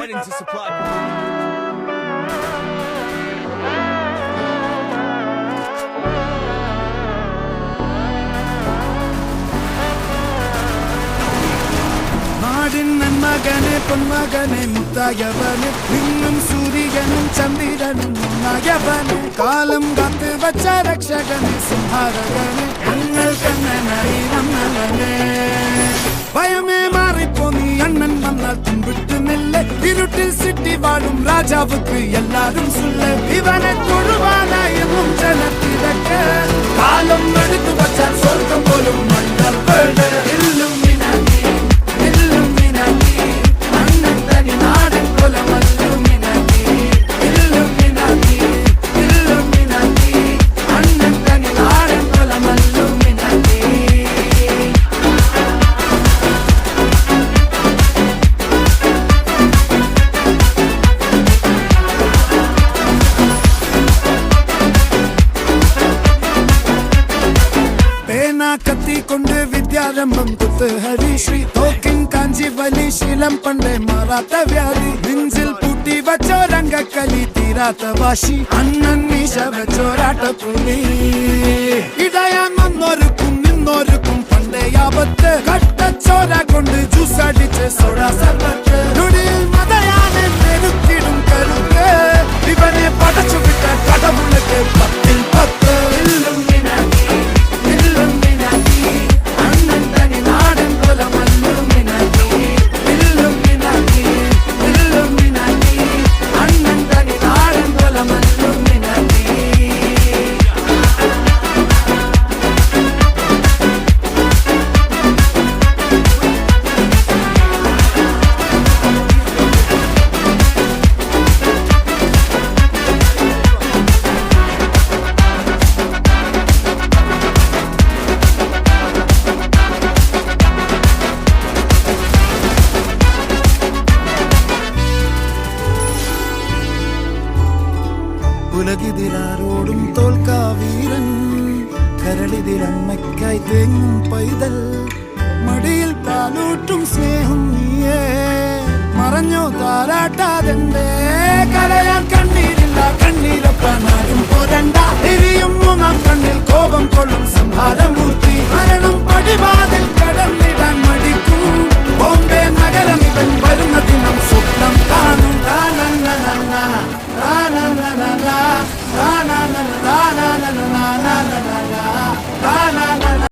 Heading to supply. മകനെ പൊന്മകനെ മുത്തായവന് ഇന്നും സൂര്യനും ചന്ദ്രനും ഒന്നായവന് കാലം കാത്ത് വച്ച രക്ഷകനെ സംഹാരകന് ഞങ്ങൾ കണ്ണനായി വന്നവനെ ഭയമേ മാറിപ്പോ നീ അണ്ണൻ വന്നാൽ തുമ്പിട്ട് നെല്ല് ഇരുട്ടിൽ സിറ്റി വാഴും രാജാവുക്ക് എല്ലാരും സുല്ല് ഇവനെ തൊഴുവാനായി എന്നും ജനത്തിരക്ക് കാലം എടുത്തു വച്ചാൽ സ്വർഗം പോലും മണ്ണൽ വീട് കത്തി കൊണ്ട് വിദ്യാരംഭം കുത്ത് ഹരിശ്രീ തോക്കിൻ കാഞ്ചി വലി ശീലം പണ്ടേ മാറാത്ത വ്യാധി നെഞ്ചിൽ പൂട്ടി വച്ചോ രംഗക്കലി തീരാത്ത വാശി അണ്ണൻ മീശ വെച്ചോരാട്ട പുലി ഇടയാൻ വന്നോർക്കും നിന്നോർക്കും പണ്ടേ ആപത്ത് കട്ടച്ചോര കൊണ്ട് ജ്യൂസ് അടിച്ച് സോഡ സർബത്ത് നുടിയിൽ മതയാനെ നെരുക്കിടും കരുക്ക് ഇവനെ പടച്ചു വിട്ട കടവുള്ളക്ക് 10 ൽ 10 ഉലകിതിലാരോടും തോൽക്കാ വീരൻ കരളിതിലമ്മയ്ക്കായി തേങ്ങും പൈതൽ മടിയിൽ പാലൂട്ടും സ്നേഹം നീയേ മറഞ്ഞോ താരാട്ടാതെന്തേ കരയാൻ കണ്ണീരില്ല കണ്ണീരൊപ്പാനാരും പോരണ്ട എരിയും മൂന്നാം കണ്ണിൽ കോപം കൊള്ളും സംഹാരമൂർത്തി മരണം പടിവാദ